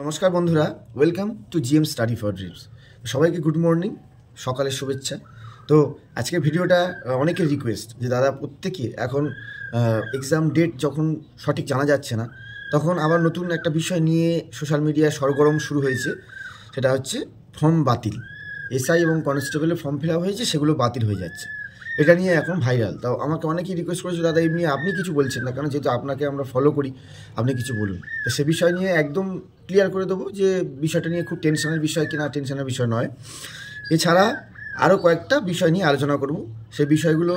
নমস্কার বন্ধুরা, welcome to GM study for dreams. সবাইকে গুড মর্নিং, সকালের শুভেচ্ছা। তো আজকের ভিডিওটা অনেকের রিকোয়েস্ট যে দাদা প্রত্যেকে এখন এক্সাম ডেট যখন সঠিক জানা যাচ্ছে না, তখন আবার নতুন একটা বিষয় নিয়ে সোশ্যাল মিডিয়ায় সরগরম শুরু হয়েছে। সেটা হচ্ছে ফর্ম বাতিল। এসআই এবং কনস্টেবলের ফর্ম ফিল আপ হয়েছে, সেগুলো বাতিল হয়ে যাচ্ছে। এটা নিয়ে এখন ভাইরাল। তাও আমাকে অনেকেই রিকোয়েস্ট করেছে, দাদা এমনি আপনি কিছু বলছেন না কেন, যেহেতু আপনাকে আমরা ফলো করি, আপনি কিছু বলুন। তো সে বিষয় নিয়ে একদম ক্লিয়ার করে দেবো যে বিষয়টা নিয়ে খুব টেনশনের বিষয় কিনা, টেনশনের বিষয় নয়। এছাড়া আরও কয়েকটা বিষয় নিয়ে আলোচনা করব। সেই বিষয়গুলো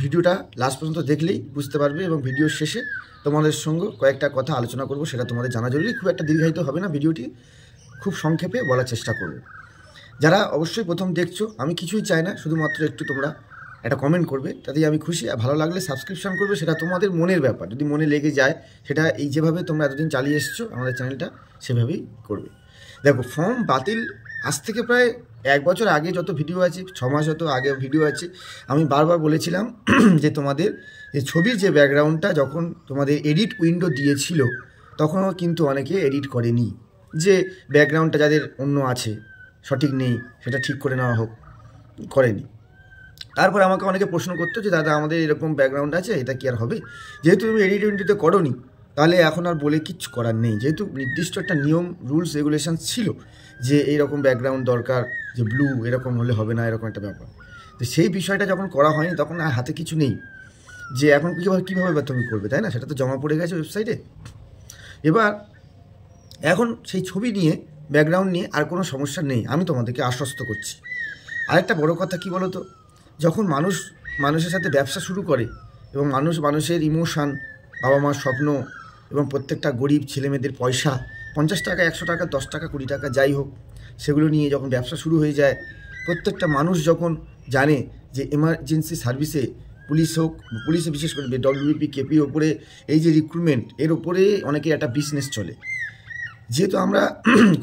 ভিডিওটা লাস্ট পর্যন্ত দেখলেই বুঝতে পারবে, এবং ভিডিওর শেষে তোমাদের সঙ্গে কয়েকটা কথা আলোচনা করব, সেটা তোমাদের জানা জরুরি। খুব একটা দীর্ঘায়িত হবে না, ভিডিওটি খুব সংক্ষেপে বলার চেষ্টা করব। যারা অবশ্যই প্রথম দেখছো, আমি কিছুই চাই না, শুধুমাত্র একটু তোমরা একটা কমেন্ট করবে, তাতেই আমি খুশি। আর ভালো লাগলে সাবস্ক্রিপশন করবে, সেটা তোমাদের মনের ব্যাপার। যদি মনে লেগে যায়, সেটা এই যেভাবে তোমরা এতদিন চালিয়ে এসছো আমাদের চ্যানেলটা, সেভাবেই করবে। দেখো, ফর্ম বাতিল আজ থেকে প্রায় 1 বছর আগে যত ভিডিও আছে, 6 মাস যত আগে ভিডিও আছে, আমি বারবার বলেছিলাম যে তোমাদের এই ছবির যে ব্যাকগ্রাউন্ডটা যখন তোমাদের এডিট উইন্ডো দিয়েছিল, তখনও কিন্তু অনেকে এডিট করেনি, যে ব্যাকগ্রাউন্ডটা যাদের অন্য আছে, সঠিক নেই, সেটা ঠিক করে নেওয়া হোক, করেনি। তারপরে আমাকে অনেকে প্রশ্ন করতো যে দাদা আমাদের এরকম ব্যাকগ্রাউন্ড আছে, এটা কি আর হবে? যেহেতু তুমি এডিট উইন্ডোতে করোনি, তাহলে এখন আর বলে কিচ্ছু করার নেই। যেহেতু নির্দিষ্ট একটা নিয়ম, রুলস, রেগুলেশন ছিল যে এইরকম ব্যাকগ্রাউন্ড দরকার, যে ব্লু এরকম হলে হবে না, এরকম একটা ব্যাপার। তো সেই বিষয়টা যখন করা হয়নি, তখন আর হাতে কিছু নেই যে এখন কীভাবে তুমি করবে, তাই না? সেটা তো জমা পড়ে গেছে ওয়েবসাইটে। এবার এখন সেই ছবি নিয়ে, ব্যাকগ্রাউন্ড নিয়ে আর কোনো সমস্যা নেই, আমি তোমাদেরকে আশ্বস্ত করছি। আরেকটা বড় কথা কী বলো তো, যখন মানুষের সাথে ব্যবসা শুরু করে, এবং মানুষের ইমোশান, বাবা মার স্বপ্ন, এবং প্রত্যেকটা গরিব ছেলেমেয়েদের পয়সা, 50 টাকা, 100 টাকা, 10 টাকা, 20 টাকা, যাই হোক, সেগুলো নিয়ে যখন ব্যবসা শুরু হয়ে যায়, প্রত্যেকটা মানুষ যখন জানে যে এমার্জেন্সি সার্ভিসে, পুলিশ হোক, পুলিশে বিশেষ করে ডব্লিউবিপি, কেপির ওপরে এই যে রিক্রুটমেন্ট, এর ওপরে অনেকের একটা বিজনেস চলে। যেহেতু আমরা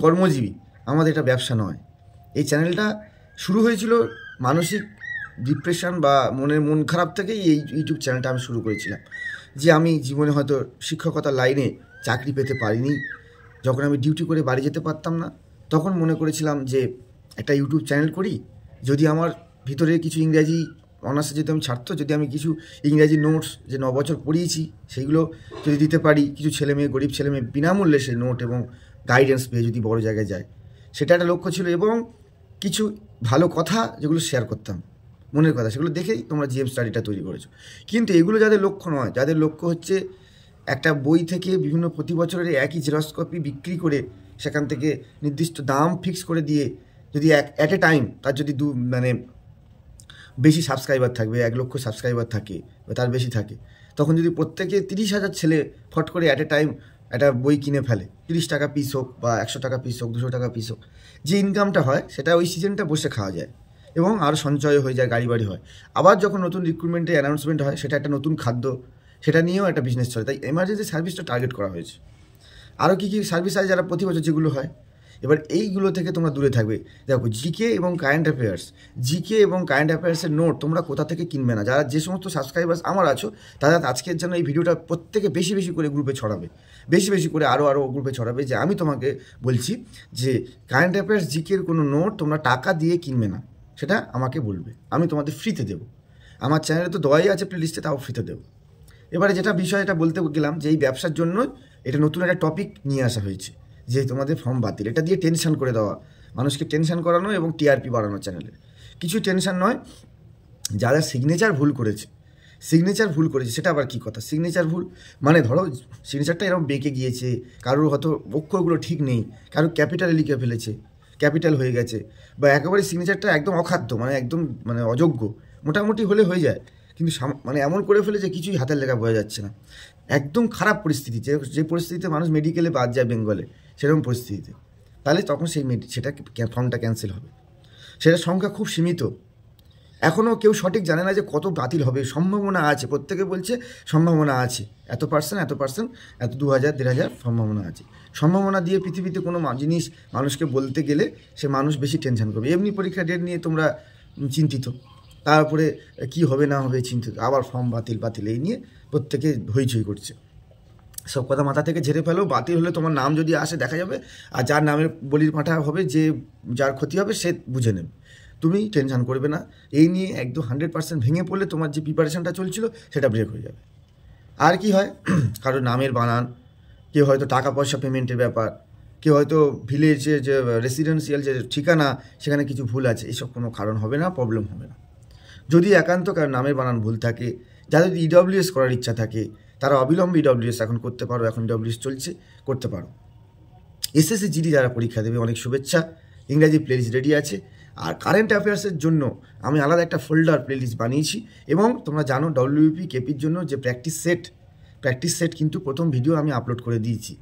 কর্মজীবী, আমাদের এটা ব্যবসা নয়। এই চ্যানেলটা শুরু হয়েছিল মানসিক ডিপ্রেশন বা মন খারাপ থেকেই এই ইউটিউব চ্যানেলটা আমি শুরু করেছিলাম। যে আমি জীবনে হয়তো শিক্ষকতার লাইনে চাকরি পেতে পারিনি, যখন আমি ডিউটি করে বাড়ি যেতে পারতাম না, তখন মনে করেছিলাম যে একটা ইউটিউব চ্যানেল করি, যদি আমার ভিতরে কিছু ইংরাজি অনার্সে যদি আমি ছাড়তো, যদি আমি কিছু ইংরাজি নোটস যে 9 বছর পড়িয়েছি, সেইগুলো যদি দিতে পারি, কিছু ছেলেমেয়ে, গরিব ছেলেমেয়ে বিনামূল্যে সেই নোট এবং গাইডেন্স পেয়ে যদি বড় জায়গায় যায়, সেটা একটা লক্ষ্য ছিল। এবং কিছু ভালো কথা যেগুলো শেয়ার করতাম, মনের কথা, সেগুলো দেখেই তোমরা জিএম স্টাডিটা তৈরি করেছো। কিন্তু এগুলো যাদের লক্ষ্য নয়, যাদের লক্ষ্য হচ্ছে একটা বই থেকে বিভিন্ন প্রতি বছরের একই জেরক্স কপি বিক্রি করে, সেখান থেকে নির্দিষ্ট দাম ফিক্স করে দিয়ে, যদি অ্যাট এ টাইম তার যদি বেশি সাবস্ক্রাইবার থাকবে, 1 লক্ষ সাবস্ক্রাইবার থাকে বা তার বেশি থাকে, তখন যদি প্রত্যেকে 30,000 ছেলে ফট করে অ্যাট এ টাইম একটা বই কিনে ফেলে, 30 টাকা পিস হোক বা 100 টাকা পিস হোক, 200 টাকা পিস হোক, যে ইনকামটা হয় সেটা ওই সিজনটা বসে খাওয়া যায়, এবং আরও সঞ্চয় হয়ে যায়, গাড়ি বাড়ি হয়। আবার যখন নতুন রিক্রুটমেন্টের অ্যানাউন্সমেন্ট হয়, সেটা একটা নতুন খাদ্য, সেটা নিয়েও একটা বিজনেস চলে। তাই এমার্জেন্সি সার্ভিসটা টার্গেট করা হয়েছে। আরও কী সার্ভিস আছে যারা প্রতি বছর যেগুলো হয়, এবার এইগুলো থেকে তোমরা দূরে থাকবে। দেখো, জিকে এবং কারেন্ট অ্যাফেয়ার্সের নোট তোমরা কোথা থেকে কিনবে না। যারা যে সমস্ত সাবস্ক্রাইবার্স আমার আছো, তারা আজকের জন্য এই ভিডিওটা প্রত্যেকে বেশি বেশি করে গ্রুপে ছড়াবে, বেশি বেশি করে আরও গ্রুপে ছড়াবে, যে আমি তোমাকে বলছি যে কারেন্ট অ্যাফেয়ার্স, জিকের কোনো নোট তোমরা টাকা দিয়ে কিনবে না, সেটা আমাকে বলবে, আমি তোমাদের ফ্রিতে দেবো। আমার চ্যানেলে তো দেওয়াই আছে প্লেলিস্টে, তাও ফ্রিতে দেবো। এবারে যেটা বিষয়, এটা বলতে গেলাম যে এই ব্যবসার জন্য এটা নতুন একটা টপিক নিয়ে আসা হয়েছে, যে তোমাদের ফর্ম বাতিল। এটা দিয়ে টেনশন করে দেওয়া, মানুষকে টেনশন করানো এবং টিআরপি বাড়ানো চ্যানেলের। কিছু টেনশন নয়, যারা সিগনেচার ভুল করেছে, সেটা আবার কী কথা? সিগনেচার ভুল মানে ধরো সিগনেচারটা এরকম বেঁকে গিয়েছে, কারোর হয়তো অক্ষরগুলো ঠিক নেই, কারোর ক্যাপিটালে লিখে ফেলেছে, ক্যাপিটাল হয়ে গেছে, বা একেবারে সিগনেচারটা একদম অখাদ্য, একদম অযোগ্য, মোটামুটি হলে হয়ে যায়, কিন্তু এমন করে ফেলেছে কিছুই হাতের লেখা বোঝা যাচ্ছে না। একদম খারাপ পরিস্থিতি, যে পরিস্থিতিতে মানুষ মেডিকেলে বাদ যায় বেঙ্গলে, সেরকম পরিস্থিতিতে, তাহলে তখন সেটা ফর্মটা ক্যান্সেল হবে। সেটার সংখ্যা খুব সীমিত। এখনও কেউ সঠিক জানে না যে কত বাতিল হবে। সম্ভাবনা আছে, প্রত্যেকে বলছে সম্ভাবনা আছে, এত পার্সেন্ট, এত 2000, 1500 সম্ভাবনা আছে। সম্ভাবনা দিয়ে পৃথিবীতে কোনো জিনিস মানুষকে বলতে গেলে সে মানুষ বেশি টেনশন করবে। এমনি পরীক্ষা ডেট নিয়ে তোমরা চিন্তিত, তারপরে কি হবে না হবে চিন্তিত, আবার ফর্ম বাতিল এই নিয়ে প্রত্যেকে হইচই করছে। সব কথা মাথা থেকে ঝেড়ে ফেলো। বাতিল হলে তোমার নাম যদি আসে দেখা যাবে, আর যার নামের বলির পাঁঠা হবে, যার ক্ষতি হবে সে বুঝে নেবে। তুমি টেনশন করবে না এই নিয়ে। একদম 100% ভেঙে পড়লে তোমার যে প্রিপারেশনটা চলছিল সেটা ব্রেক হয়ে যাবে। আর কি হয়, কারো নামের বানান, কেউ হয়তো টাকা পয়সা পেমেন্টের ব্যাপার, কেউ হয়তো ভিলেজের যে রেসিডেন্সিয়াল যে ঠিকানা সেখানে কিছু ভুল আছে, এসব কোনো কারণ হবে না, প্রবলেম হবে না। যদি একান্ত কারো নামের বানান ভুল থাকে, যাদের ইডব্লিউএস করার ইচ্ছা থাকে তারা অবিলম্বে ইডব্লিউএস এখন করতে পারো, এখন ইডব্লিউএস চলছে, করতে পারো। এসএসসি জিডি যারা পরীক্ষা দেবে অনেক শুভেচ্ছা। ইংরাজি প্লেলিস্ট রেডি আছে। আর কারেন্ট অ্যাফেয়ার্সের জন্য আমি আলাদা একটা ফোল্ডার প্লেলিস্ট বানিয়েছি, এবং তোমরা জানো ডব্লিউপি কেপির জন্য যে প্র্যাকটিস সেট কিন্তু প্রথম ভিডিও আমি আপলোড করে দিয়েছি।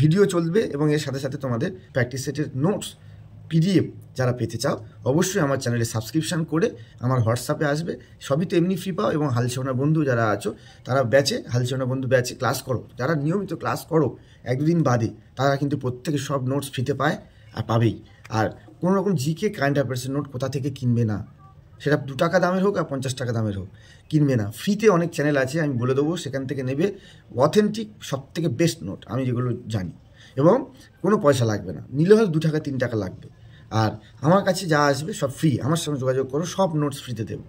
ভিডিও চলবে এবং এর সাথে সাথে তোমাদের প্র্যাকটিস সেটের নোটস পিডিএফ যারা পেতে চাও অবশ্যই আমার চ্যানেলে সাবস্ক্রিপশান করে আমার হোয়াটসঅ্যাপে আসবে। সবই তো এমনি ফ্রি পাও। এবং হালসোনা বন্ধু যারা আছো তারা হালসোনা বন্ধু ব্যাচে ক্লাস করো, যারা নিয়মিত ক্লাস করো 1-2 দিন বাদে, তারা কিন্তু প্রত্যেকে সব নোটস ফ্রিতে পায় আর পাবেই। আর কোনো রকম জিকে কারেন্ট অ্যাফেয়ার্সের নোট কোথা থেকে কিনবে না, সেটা 2 টাকা দামের হোক আর 50 টাকা দামের হোক, কিনবে না। ফ্রিতে অনেক চ্যানেল আছে, আমি বলে দেবো, সেখান থেকে নেবে অথেন্টিক সবথেকে বেস্ট নোট, আমি যেগুলো জানি, এবং কোনো পয়সা লাগবে না। নিলে হয়তো 2 টাকা 3 টাকা লাগবে। আর আমার কাছে যা আসবে সব ফ্রি, আমার সঙ্গে যোগাযোগ করো, সব নোটস ফ্রিতে দেবো,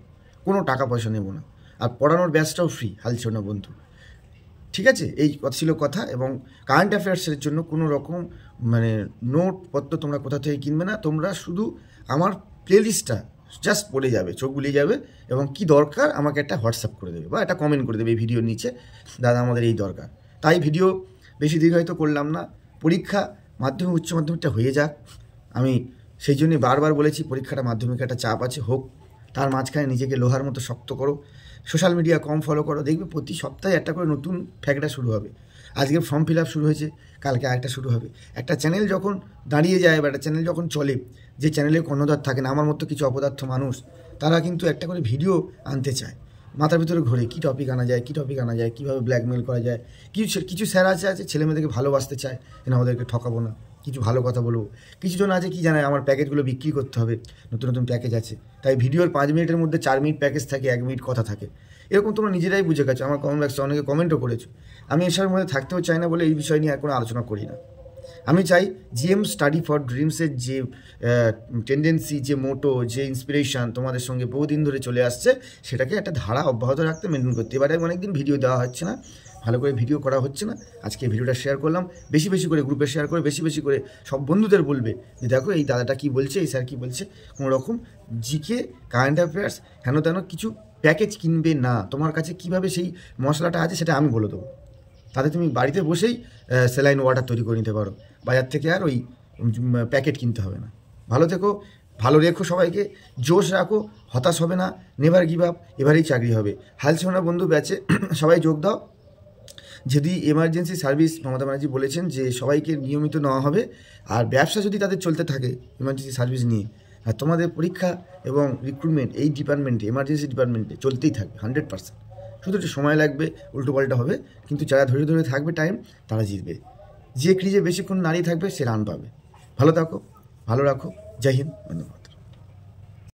কোনো টাকা পয়সা নেবো না। আর পড়ানোর ব্যাচটাও ফ্রি, হালসোনা বন্ধু। ঠিক আছে, এই ছিল কথা। এবং কারেন্ট অ্যাফেয়ার্সের জন্য কোনো রকম নোটপত্র তোমরা কোথা থেকে কিনবে না, তোমরা শুধু আমার প্লেলিস্টটা জাস্ট পড়ে যাবে, চোখ বুলিয়ে যাবে, এবং কি দরকার আমাকে একটা হোয়াটসঅ্যাপ করে দেবে বা একটা কমেন্ট করে দেবে এই ভিডিওর নিচে, দাদা আমাদের এই দরকার। তাই ভিডিও বেশি দীর্ঘায়িত করলাম না। পরীক্ষা মাধ্যমিক উচ্চ মাধ্যমিকটা হয়ে যাক, আমি সেই জন্যই বারবার বলেছি পরীক্ষাটা মাধ্যমিক একটা চাপ আছে, হোক। তার মাঝখানে নিজেকে লোহার মতো শক্ত করো, সোশ্যাল মিডিয়া কম ফলো করো, দেখবে প্রতি সপ্তাহে একটা করে নতুন ফ্যাক্টটা শুরু হবে। আজকে ফর্ম ফিল আপ শুরু হয়েছে, কালকে আরেকটা শুরু হবে। একটা চ্যানেল যখন দাঁড়িয়ে যায় বা একটা চ্যানেল যখন চলে, যে চ্যানেলে কর্ণধার থাকে না, আমার মতো কিছু অপদার্থ মানুষ, তারা কিন্তু একটা করে ভিডিও আনতে চায়, মাথার ভিতরে ঘোরে কী টপিক আনা যায়, কীভাবে ব্ল্যাকমেল করা যায়। কিছু স্যার আছে ছেলেমেয়েদেরকে ভালোবাসতে চায়, না ওদেরকে ঠকাবো না, কিছু ভালো কথা বলবো। কিছুজন আছে কি জানায়, আমার প্যাকেজগুলো বিক্রি করতে হবে, নতুন নতুন প্যাকেজ আছে, তাই ভিডিওর 5 মিনিটের মধ্যে 4 মিনিট প্যাকেজ থাকে, 1 মিনিট কথা থাকে। এরকম তোমরা নিজেরাই বুঝে গেছো, আমার কমেন্ট বক্সে অনেকে কমেন্টও করেছো। আমি এসবের মধ্যে থাকতেও চাই না বলে এই বিষয় নিয়ে আর কোনো আলোচনা করি না। আমি চাই জিএম স্টাডি ফর ড্রিমসের যে টেন্ডেন্সি, যে মোটো, যে ইন্সপিরেশান তোমাদের সঙ্গে বহুদিন ধরে চলে আসছে, সেটাকে একটা ধারা অব্যাহত রাখতে, মেনটেন করতে। এবারে অনেকদিন ভিডিও দেওয়া হচ্ছে না, ভালো করে ভিডিও করা হচ্ছে না। আজকে ভিডিওটা শেয়ার করলাম, বেশি বেশি করে গ্রুপে শেয়ার করে, বেশি বেশি করে সব বন্ধুদের বলবে যে দেখো এই দাদাটা কী বলছে, এই স্যার কী বলছে। কোনো রকম জিকে, কারেন্ট অ্যাফেয়ার্স, হেন তেন কিছু প্যাকেজ কিনবে না। তোমার কাছে কীভাবে সেই মশলাটা আছে সেটা আমি বলে দেবো, তাতে তুমি বাড়িতে বসেই স্যালাইন ওয়াটার তৈরি করে নিতে পারো। বাজার থেকে আর ওই প্যাকেট কিনতে হবে না। ভালো থেকো, ভালো রেখো সবাইকে, জোশ রাখো, হতাশ হবে না, নেভার গিভ আপ, এবারেই চাকরি হবে। হালসোনা বন্ধু ব্যাচে সবাই যোগ দাও। যদি এমার্জেন্সি সার্ভিস, মমতা ব্যানার্জি বলেছেন যে সবাইকে নিয়মিত নেওয়া হবে, আর ব্যবসা যদি তাদের চলতে থাকে এমার্জেন্সি সার্ভিস নিয়ে, আর তোমাদের পরীক্ষা এবং রিক্রুটমেন্ট এই ডিপার্টমেন্টে, এমার্জেন্সি ডিপার্টমেন্টে চলতেই থাকবে 100%। শুধু একটু সময় লাগবে, উল্টোপাল্টা হবে, কিন্তু যারা ধরে ধরে থাকবে টাইম, তারা জিতবে। যে ক্রিজে বেশিক্ষণ নাড়িয়ে থাকবে সে রান পাবে। ভালো থাকো, ভালো রাখো। জয় হিন্দ, ধন্যবাদ।